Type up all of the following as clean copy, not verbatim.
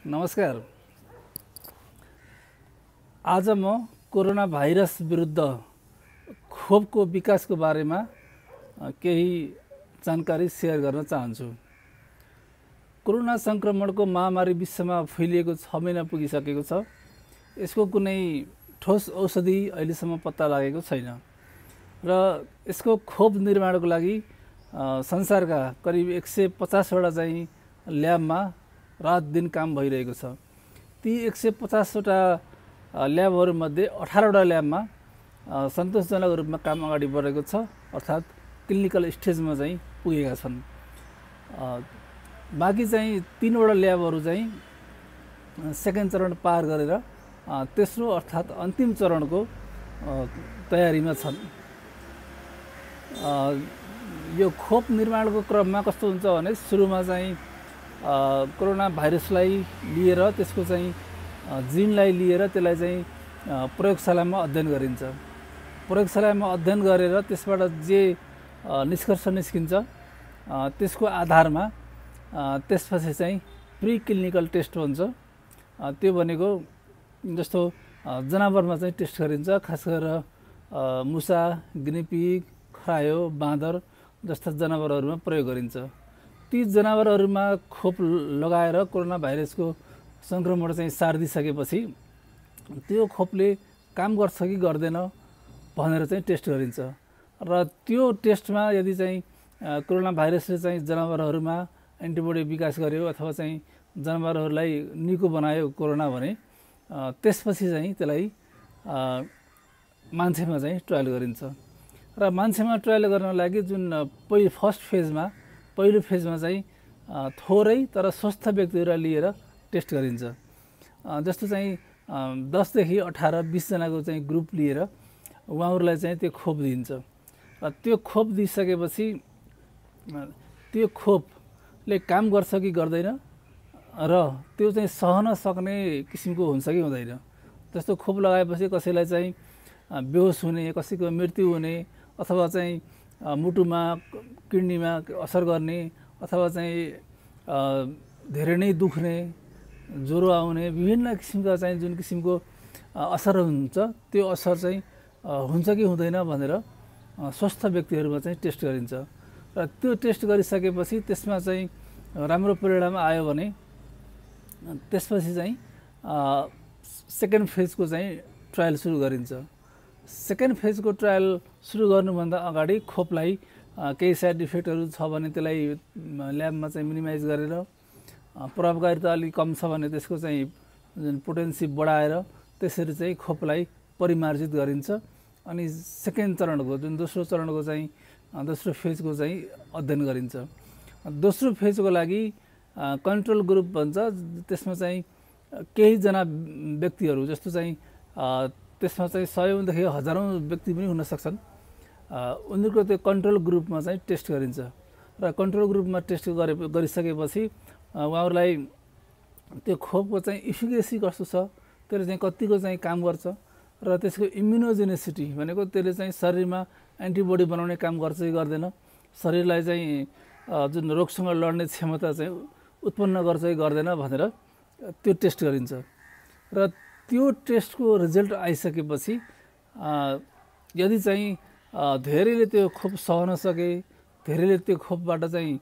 नमस्कार। आज म कोरोना भाइरस विरुद्ध खोपको विकासको बारेमा केही जानकारी सेयर गर्न चाहन्छु। कोरोना संक्रमणको महामारी विश्वमा फैलिएको 6 महिना पुगिसकेको छ। यसको कुनै ठोस औषधि अहिलेसम्म पत्ता लागेको छैन र यसको खोप निर्माणको लागि संसारका करिब 150 वटा चाहिँ ल्याबमा रात दिन काम भइरहेको छ। ती 150 वटा ल्याबहरू मध्ये 18 वटा ल्याबमा सन्तोषजनक रूपमा काम अगाडि बढेको छ, अर्थात् क्लिनिकल स्टेजमा चाहिँ पुगेका छन्। बाँकी चाहिँ 3 वटा ल्याबहरू चाहिँ सेकेन्ड चरण पार गरेर तेस्रो अर्थात् अन्तिम चरणको तयारीमा छन्। यो खोप निर्माणको क्रममा कस्तो हुन्छ भने सुरुमा चाहिँ कोरोना भाइरसलाई लिएर त्यसको चाहिँ जिनलाई लिएर त्यसलाई चाहिँ प्रयोगशालामा अध्ययन गरिन्छ। प्रयोगशालामा अध्ययन गरेर त्यसबाट जे निष्कर्ष निस्किन्छ त्यसको आधारमा त्यसपछि चाहिँ प्री क्लिनिकल टेस्ट हुन्छ। त्यो भनेको जस्तो जनावरमा चाहिँ टेस्ट गरिन्छ, खास गरेर मुसा, गिनीपिग, खरायो, बाँदर जस्ता जनावरहरूमा प्रयोग गरिन्छ। ती जनावरहरूमा खोप लगाएर कोरोना भाइरसको संक्रमण चाहिँ सारिदिसकेपछि त्यो खोपले काम गर्छ कि गर्दैन भनेर चाहिँ टेस्ट गरिन्छ र त्यो टेस्टमा यदि चाहिँ कोरोना भाइरसले चाहिँ जनावरहरूमा एन्टिबडी विकास गर्यो अथवा चाहिँ जनावरहरूलाई निको बनायो कोरोना भने त्यसपछि चाहिँ त्यसलाई मान्छेमा चाहिँ ट्रायल गरिन्छ र मान्छेमा ट्रायल गर्न लागि जुन पहिलो फेजमा चाहिँ थोरै तर स्वस्थ व्यक्तिहरूलाई लिएर टेस्ट गरिन्छ। जस्तो चाहिँ 10 देखि 18-20 जनाको चाहिँ ग्रुप लिएर उहाँहरूलाई चाहिँ त्यो खोप दिइन्छ र त्यो खोप दिइसकेपछि त्यो खोपले काम गर्छ कि गर्दैन र त्यो चाहिँ सहन सक्ने किसिमको हुन्छ कि हुँदैन। जस्तो खोप लगाएपछि कसैलाई चाहिँ बेहोस हुने, कसैको मृत्यु हुने अथवा चाहिँ मुटुमा किडनीमा असर गर्ने अथवा चाहिँ धेरै नै दुख्ने, ज्वरो आउने विभिन्न किसिमका चाहिँ जुन किसिमको असर हुन्छ त्यो असर चाहिँ हुन्छ कि हुँदैन भनेर स्वस्थ व्यक्तिहरूमा चाहिँ टेस्ट गरिन्छ र त्यो टेस्ट गरिसकेपछि त्यसमा चाहिँ राम्रो परिणाम आयो भने त्यसपछि चाहिँ सेकेन्ड फेजको चाहिँ ट्रायल सुरु गरिन्छ। सेकेन्ड फेजको ट्रायल सुरु गर्नुभन्दा अगाडि खोपलाई केही साइड इफेक्टहरू छ भने त्यसलाई ल्याबमा चाहिँ मिनिमाइज गरेर प्रभावकारिता अलिक कम छ भने त्यसको चाहिँ जुन पोटेन्सी बढाएर त्यसरी चाहिँ खोपलाई परिमार्जित गरिन्छ अनि सेकेन्ड चरणको जुन दोस्रो चरणको चाहिँ दोस्रो फेजको चाहिँ अध्ययन गरिन्छ। दोस्रो फेजको लागि कन्ट्रोल ग्रुप भन्छ, त्यसमा चाहिँ केही जना व्यक्तिहरू जस्तो चाहिँ त्यसमा चाहिँ 100औंदेखि 1000औं व्यक्ति पनि हुन सक्छन्। उनीहरूको त्यो कन्ट्रोल ग्रुपमा चाहिँ टेस्ट गरिन्छ र कन्ट्रोल ग्रुपमा टेस्ट गरिसकेपछि उहाँहरूलाई त्यो खोपको चाहिँ इफिकेसी कस्तो छ, त्यसले चाहिँ कतिको चाहिँ काम गर्छ र त्यसको इम्युनोजेनेसिटी भनेको त्यसले चाहिँ शरीरमा एन्टिबडी बनाउने काम गर्छ कि गर्दैन, शरीरलाई चाहिँ जुन रोगसँग लड्ने क्षमता चाहिँ उत्पन्न गर्छ कि गर्दैन भनेर त्यो टेस्ट गरिन्छ र त्यो टेस्टको रिजल्ट आइसकेपछि यदि चाहिँ धेरैले त्यो खोप सहन सके, धेरैले त्यो खोपबाट चाहिँ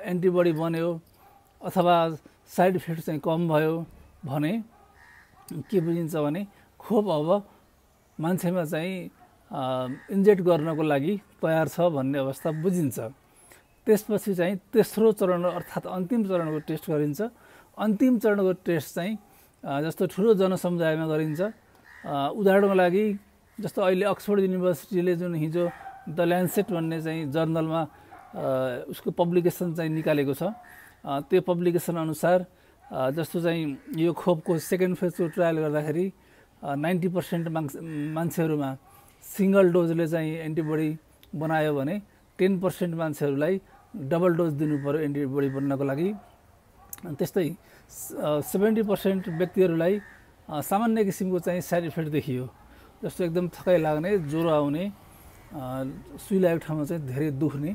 एन्टिबडी बन्यो अथवा साइड इफेक्ट चाहिँ कम भयो भने के बुझिन्छ भने खोप अब मान्छेमा चाहिँ इन्जेक्ट गर्नको लागि तयार छ भन्ने अवस्था बुझिन्छ। त्यसपछि चाहिँ तेस्रो चरण अर्थात् अन्तिम चरणको टेस्ट गरिन्छ। अन्तिम चरणको टेस्ट चाहिँ जस्तो ठुलो जनसमुदायमा गरिन्छ। उदाहरणको लागि जस्तो अहिले अक्सफोर्ड युनिभर्सिटीले जुन हिजो द ल्यान्सेट भन्ने चाहिँ जर्नलमा उसको पब्लिकेसन चाहिँ निकालेको छ, त्यो पब्लिकेसन अनुसार जस्तो चाहिँ यो खोपको सेकेन्ड फेजको ट्रायल गर्दाखेरि 90% मान्छेहरूमा सिंगल डोजले चाहिँ एन्टिबडी बनायो भने 10% मान्छेहरूलाई डबल डोज दिनु पर्यो एन्टिबडी बन्नको लागि। त्यस्तै 70% व्यक्तिहरूलाई सामान्य किसिमको चाहिँ साइड इफेक्ट देखियो, जस्तो एकदम थकाइ लाग्ने, ज्वरो आउने, सुई लागेको ठाउँमा चाहिँ धेरै दुख्ने,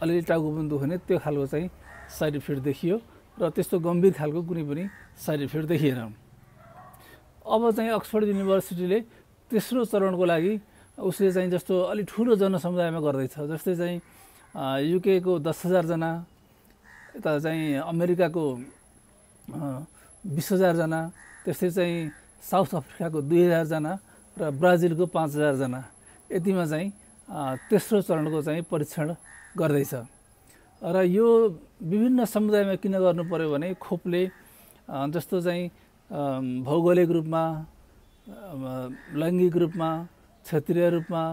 अलिअलि टाउको पनि दुख्ने, त्यो खालको चाहिँ साइड इफेक्ट देखियो। र त्यस्तो गम्भीर खालको कुनै पनि साइड इफेक्ट देखिएन। अब चाहिँ अक्सफोर्ड युनिभर्सिटीले तेस्रो चरणको लागि उसले चाहिँ जस्तो अलि ठुलो जनसमुदायमा गर्दैछ, जस्तै चाहिँ युके को 10,000 जना, यता चाहिँ अमेरिकाको 20,000 जना, त्यस्तै चाहिँ साउथ अफ्रिकाको 2,000 जना र ब्राजिलको 5,000 जना, यतिमा चाहिँ तेस्रो चरणको चाहिँ परीक्षण गर्दैछ। र यो विभिन्न समुदायमा किन गर्नु पर्यो भने खोपले जस्तो चाहिँ भौगोलिक रूपमा, लैङ्गिक रूपमा, क्षेत्रीय रूपमा,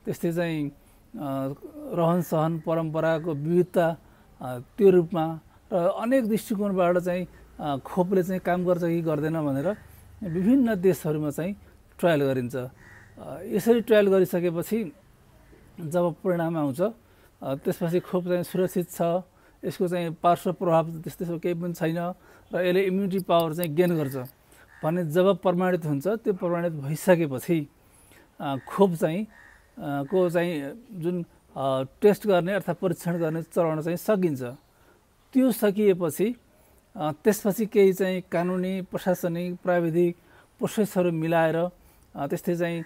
त्यस्तै चाहिँ रहनसहन परम्पराको विविधता त्यो रूपमा र अनेक दृष्टिकोणबाट चाहिँ खोपले चाहिँ काम गर्छ कि गर्दैन भनेर विभिन्न देशहरूमा चाहिँ ट्रायल गरिन्छ। यसरी ट्रायल गरिसकेपछि जब परिणाम आउँछ त्यसपछि खोप चाहिँ सुरक्षित छ, यसको चाहिँ पार्श्व प्रभाव त्यस्तो केही पनि छैन र यसले इम्युनिटी पावर चाहिँ गेन गर्छ भने जब प्रमाणित हुन्छ, त्यो प्रमाणित भइसकेपछि खोप चाहिँ को चाहिँ जुन टेस्ट गर्ने अर्थात् परीक्षण गर्ने चरण चाहिँ सकिन्छ। त्यो सकिएपछि त्यसपछि केही चाहिँ कानुनी, प्रशासनिक, प्राविधिक प्रोसेसहरू मिलाएर त्यस्तै चाहिँ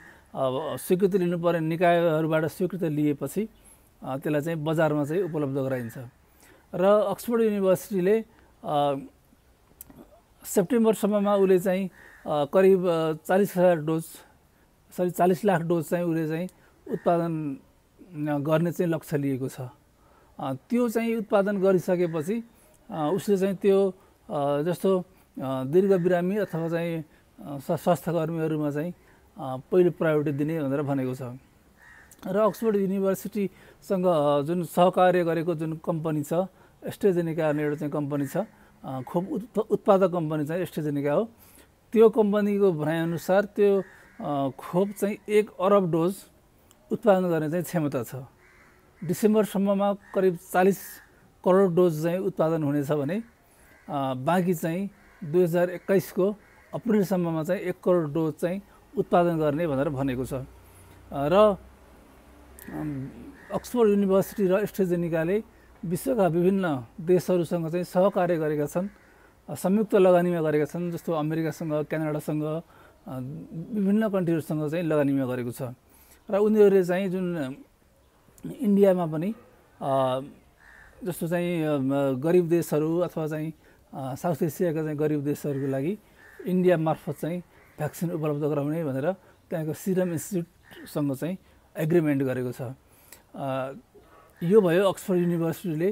स्वीकृति लिनुपर्ने निकायहरूबाट स्वीकृति लिएपछि त्यसलाई चाहिँ बजारमा चाहिँ उपलब्ध गराइन्छ। र अक्सफोर्ड युनिभर्सिटीले सेप्टेम्बरसम्ममा उसले चाहिँ करिब 40 लाख डोज चाहिँ उसले चाहिँ उत्पादन गर्ने चाहिँ लक्ष्य लिएको छ। त्यो चाहिँ उत्पादन गरिसकेपछि उसले चाहिँ त्यो जस्तो दीर्घ बिरामी अथवा चाहिँ स्वास्थ्यकर्मीहरूमा चाहिँ पहिलो प्रायोरिटी दिने भनेर भनेको छ। र अक्सफोर्ड युनिभर्सिटीसँग जुन सहकार्य गरेको जुन कम्पनी छ, एस्ट्राजेनेका भन्ने एउटा चाहिँ कम्पनी छ, खोप उत्पादक कम्पनी चाहिँ एस्ट्राजेनेका हो। त्यो कम्पनीको भनाइअनुसार त्यो खोप चाहिँ 1 अरब डोज उत्पादन गर्ने चाहिँ क्षमता छ। डिसेम्बरसम्ममा करिब 40 करोड डोज चाहिँ उत्पादन हुनेछ भने बाँकी चाहिँ 2021 को अप्रिलसम्ममा चाहिँ 1 करोड डोज चाहिँ उत्पादन गर्ने भनेर भनेको छ। र अक्सफोर्ड युनिभर्सिटी र एस्ट्राजेनेकाले विश्वका विभिन्न देशहरूसँग चाहिँ सहकार्य गरेका छन्, संयुक्त लगानीमा गरेका छन्, जस्तो अमेरिकासँग, क्यानाडासँग, विभिन्न कन्ट्रीहरूसँग चाहिँ लगानीमा गरेको छ। र उनीहरूले चाहिँ जुन इन्डियामा पनि जस्तो चाहिँ गरिब देशहरू अथवा चाहिँ साउथ एसियाका चाहिँ गरिब देशहरूको लागि इन्डिया मार्फत चाहिँ भ्याक्सिन उपलब्ध गराउने भनेर त्यहाँको सिरम इन्स्टिट्युटसँग चाहिँ एग्रिमेन्ट गरेको छ। यो भयो अक्सफोर्ड युनिभर्सिटीले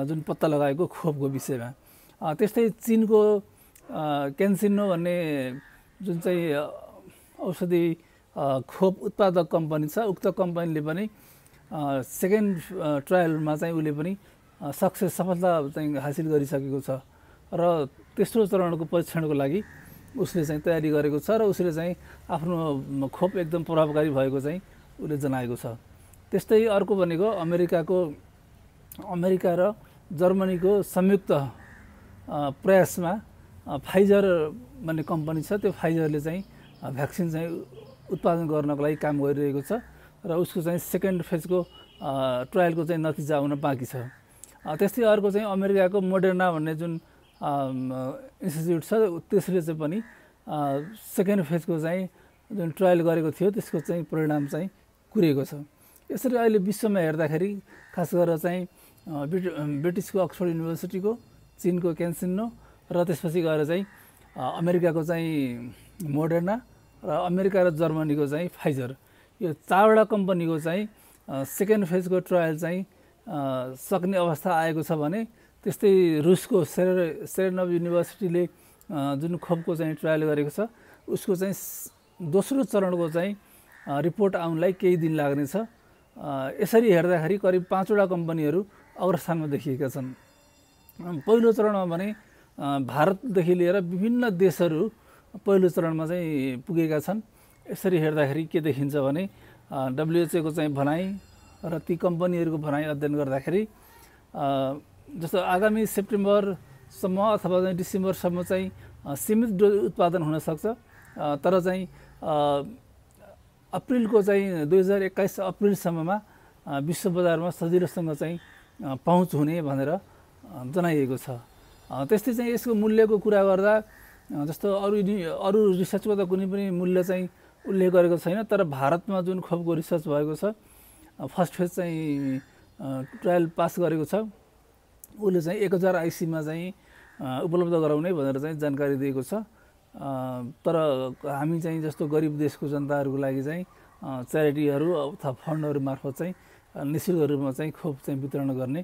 जुन पत्ता लगाएको खोपको विषयमा। त्यस्तै चीनको क्यान्सिनो भन्ने जुन चाहिँ औषधि खोप उत्पादक कम्पनी छ, उक्त कम्पनीले पनि सेकेन्ड ट्रायलमा चाहिँ उसले पनि सफलता चाहिँ हासिल गरिसकेको छ र तेस्रो चरणको परीक्षणको लागि उसले चाहिँ तयारी गरेको छ र उसले चाहिँ आफ्नो खोप एकदम प्रभावकारी भएको चाहिँ उसले जनाएको छ। त्यस्तै अर्को भनेको अमेरिका र जर्मनीको संयुक्त प्रयासमा फाइजर भन्ने कम्पनी छ, त्यो फाइजरले चाहिँ भ्याक्सिन चाहिँ उत्पादन गर्नको लागि काम गरिरहेको छ र उसको चाहिँ सेकेन्ड फेजको ट्रायलको चाहिँ नतिजा आउन बाँकी छ। त्यस्तै अर्को चाहिँ अमेरिकाको मोडर्ना भन्ने जुन इन्स्टिट्युट छ, त्यसले चाहिँ पनि सेकेन्ड फेजको चाहिँ जुन ट्रायल गरेको थियो त्यसको चाहिँ परिणाम चाहिँ कुरेको छ। यसरी अहिले विश्वमा हेर्दाखेरि खास गरेर चाहिँ ब्रिटिसको अक्सफोर्ड युनिभर्सिटीको, चीनको क्यान्सिनो र त्यसपछि गएर चाहिँ अमेरिकाको चाहिँ मोडर्ना र अमेरिका र जर्मनीको चाहिँ फाइजर, यो 4वटा कम्पनीको चाहिँ सेकेन्ड फेजको ट्रायल चाहिँ सक्ने अवस्था आएको छ भने त्यस्तै रुसको सेरेनोभ युनिभर्सिटीले जुन खोपको चाहिँ ट्रायल गरेको छ उसको चाहिँ दोस्रो चरणको चाहिँ रिपोर्ट आउनलाई केही दिन लाग्नेछ। यसरी हेर्दाखेरि करिब 5वटा कम्पनीहरू अग्रस्थानमा देखिएका छन्। पहिलो चरणमा भने भारतदेखि लिएर विभिन्न देशहरू पहिलो चरणमा चाहिँ पुगेका छन्। यसरी हेर्दाखेरि के देखिन्छ भने WHO को चाहिँ भनाइ र ती कम्पनीहरूको भनाइ अध्ययन गर्दाखेरि जस्तो आगामी सेप्टेम्बरसम्म अथवा चाहिँ डिसेम्बरसम्म चाहिँ सीमित डोज उत्पादन हुन सक्छ, तर चाहिँ अप्रिलको चाहिँ 2021 अप्रिलसम्ममा विश्व बजारमा सजिलोसँग चाहिँ पहुँच हुने भनेर जनाइएको छ। त्यस्तै चाहिँ यसको मूल्यको कुरा गर्दा जस्तो अरू रिसर्चको त कुनै पनि मूल्य चाहिँ उल्लेख गरेको छैन, तर भारतमा जुन खोपको रिसर्च भएको छ, फर्स्ट फेज चाहिँ ट्रायल पास गरेको छ, उसले चाहिँ 1000 आइसीमा चाहिँ उपलब्ध गराउने भनेर चाहिँ जानकारी दिएको छ। तर हामी चाहिँ जस्तो गरिब देशको जनताहरूको लागि चाहिँ च्यारिटीहरू अथवा फन्डहरू मार्फत चाहिँ निःशुल्क रूपमा चाहिँ खोप चाहिँ वितरण गर्ने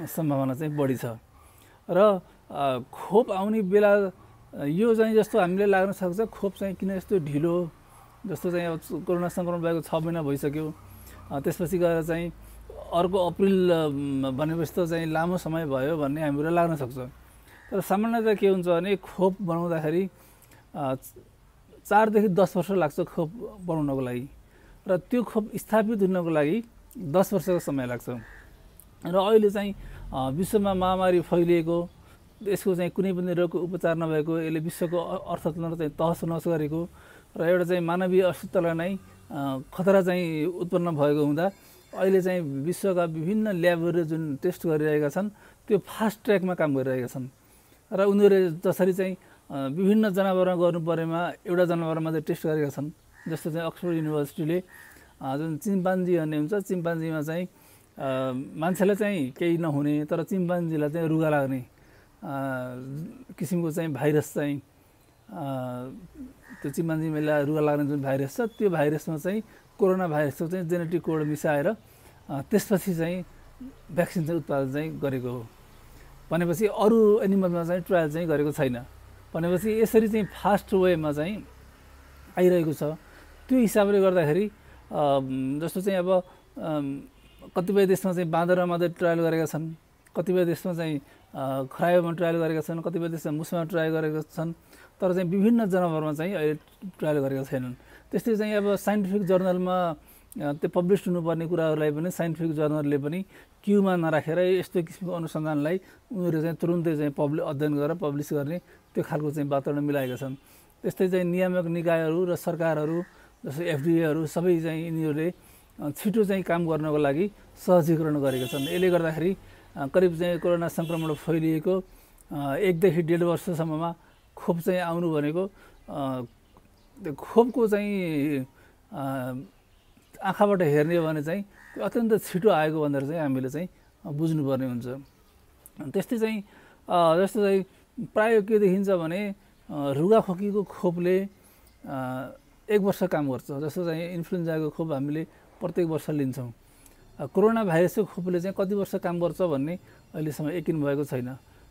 सम्भावना चाहिँ बढी छ। र खोप आउने बेला यो चाहिँ जस्तो हामीले लाग्न सक्छ खोप चाहिँ किन यस्तो ढिलो, जस्तो चाहिँ अब कोरोना सङ्क्रमण भएको 6 महिना भइसक्यो, त्यसपछि गएर चाहिँ अर्को अप्रिल भनेपछि त चाहिँ लामो समय भयो भन्ने हामीलाई लाग्न सक्छ। तर सामान्यतः के हुन्छ भने खोप बनाउँदाखेरि 4 देखि 10 वर्ष लाग्छ खोप बनाउनको लागि, र त्यो खोप स्थापित हुनको लागि 10 वर्षको समय लाग्छ। र अहिले चाहिँ विश्वमा महामारी फैलिएको, यसको चाहिँ कुनै पनि रोगको उपचार नभएको, यसले विश्वको अर्थतन्त्र चाहिँ तहस नहस गरेको र एउटा चाहिँ मानवीय अस्तित्वलाई नै खतरा चाहिँ उत्पन्न भएको हुँदा अहिले चाहिँ विश्वका विभिन्न ल्याबहरू जुन टेस्ट गरिरहेका छन् त्यो फास्ट ट्र्याकमा काम गरिरहेका छन्। र उनीहरूले जसरी चाहिँ विभिन्न जनावरमा गर्नु परेमा एउटा जनावरमा चाहिँ टेस्ट गरेका छन्। जस्तो चाहिँ अक्सफोर्ड युनिभर्सिटीले जुन चिम्पान्जी भन्ने हुन्छ, चिम्पान्जीमा चाहिँ मान्छेलाई चाहिँ केही नहुने तर चिम्पान्जीलाई चाहिँ रुगा लाग्ने किसिमको चाहिँ भाइरस चाहिँ त्यो चिम्पान्जीमा रुगा लाग्ने जुन भाइरस छ, त्यो भाइरसमा चाहिँ कोरोना भाइरसको चाहिँ जेनेटिक कोड मिसाएर त्यसपछि चाहिँ भ्याक्सिन चाहिँ उत्पादन चाहिँ गरेको हो। भनेपछि अरू एनिमलमा चाहिँ ट्रायल चाहिँ गरेको छैन। भनेपछि यसरी चाहिँ फास्ट वेमा चाहिँ आइरहेको छ। त्यो हिसाबले गर्दाखेरि जस्तो चाहिँ अब कतिपय देशमा चाहिँ बाँदरमा मात्रै ट्रायल गरेका छन्, कतिपय देशमा चाहिँ खरायोमा ट्रायल गरेका छन्, कतिपय देशमा मुसमा ट्रायल गरेका छन्, तर चाहिँ विभिन्न जनावरमा चाहिँ अहिले ट्रायल गरेका छैनन्। त्यस्तै चाहिँ अब साइन्टिफिक जर्नलमा त्यो पब्लिस हुनुपर्ने कुराहरूलाई पनि साइन्टिफिक जर्नलले पनि क्युमा नराखेर यस्तो किसिमको अनुसन्धानलाई उनीहरूले चाहिँ तुरुन्तै चाहिँ अध्ययन गरेर पब्लिस गर्ने त्यो खालको चाहिँ वातावरण मिलाएका छन्। त्यस्तै चाहिँ नियामक निकायहरू र सरकारहरू जस्तो एफडिएहरू सबै चाहिँ यिनीहरूले छिटो चाहिँ काम गर्नको लागि सहजीकरण गरेका छन्। यसले गर्दाखेरि करिब चाहिँ कोरोना सङ्क्रमण फैलिएको 1 देखि 1.5 वर्षसम्ममा खोप चाहिँ आउनु भनेको त्यो खोपको चाहिँ आँखाबाट हेर्ने हो भने चाहिँ अत्यन्त छिटो आएको भनेर चाहिँ हामीले चाहिँ बुझ्नुपर्ने हुन्छ। त्यस्तै चाहिँ जस्तो चाहिँ प्रायः के देखिन्छ भने रुगाखोकीको खोपले 1 वर्ष काम गर्छ। जस्तो चाहिँ इन्फ्लुएन्जाको खोप हामीले प्रत्येक वर्ष लिन्छौँ। कोरोना भाइरसको खोपले चाहिँ कति वर्ष काम गर्छ भन्ने अहिलेसम्म यकिन भएको छैन।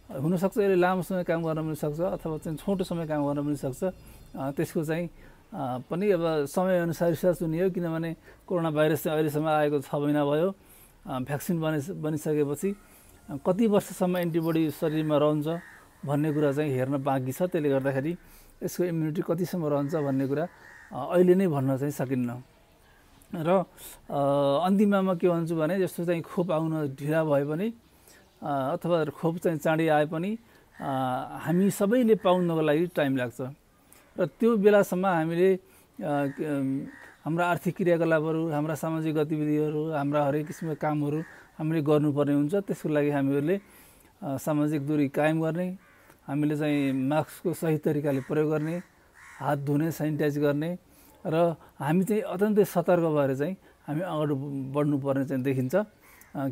हुनसक्छ यसले लामो समय काम गर्न पनि सक्छ अथवा चाहिँ छोटो समय काम गर्न पनि सक्छ। त्यसको चाहिँ पनि अब समयअनुसार रिसर्च हुने हो, किनभने कोरोना भाइरस चाहिँ अहिलेसम्म आएको 6 महिना भयो। भ्याक्सिन बनिसकेपछि कति वर्षसम्म एन्टिबडी शरीरमा रहन्छ भन्ने कुरा चाहिँ हेर्न बाँकी छ। त्यसले गर्दाखेरि यसको इम्युनिटी कतिसम्म रहन्छ भन्ने कुरा अहिले नै भन्न चाहिँ सकिन्न। र अन्तिममा के भन्छु भने जस्तो चाहिँ खोप आउन ढिला भए पनि अथवा खोप चाहिँ चाँडै आए पनि हामी सबैले पाउनको लागि टाइम लाग्छ। र त्यो बेलासम्म हामीले हाम्रा आर्थिक क्रियाकलापहरू, हाम्रा सामाजिक गतिविधिहरू, हाम्रा हरेक किसिमका कामहरू हामीले गर्नुपर्ने हुन्छ। त्यसको लागि हामीहरूले सामाजिक दूरी कायम गर्ने, हामीले चाहिँ मास्कको सही तरिकाले प्रयोग गर्ने, हात धुने, सेनिटाइज गर्ने र हामी चाहिँ अत्यन्तै सतर्क भएर चाहिँ हामी अगाडि बढ्नुपर्ने चाहिँ देखिन्छ।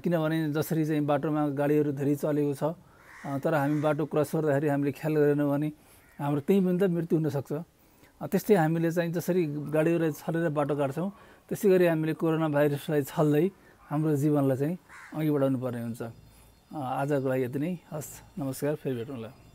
किनभने जसरी चाहिँ बाटोमा गाडीहरू धेरै चलेको छ तर हामी बाटो क्रस गर्दाखेरि हामीले ख्याल गरेनौँ भने हाम्रो त्यही पनि त मृत्यु हुनसक्छ। त्यस्तै हामीले चाहिँ जसरी गाडीहरूलाई छलेर बाटो काट्छौँ त्यसै गरी हामीले कोरोना भाइरसलाई छल्दै हाम्रो जीवनलाई चाहिँ अघि बढाउनु पर्ने हुन्छ। आजको लागि यति नै। हस्, नमस्कार, फेरि भेटौँला।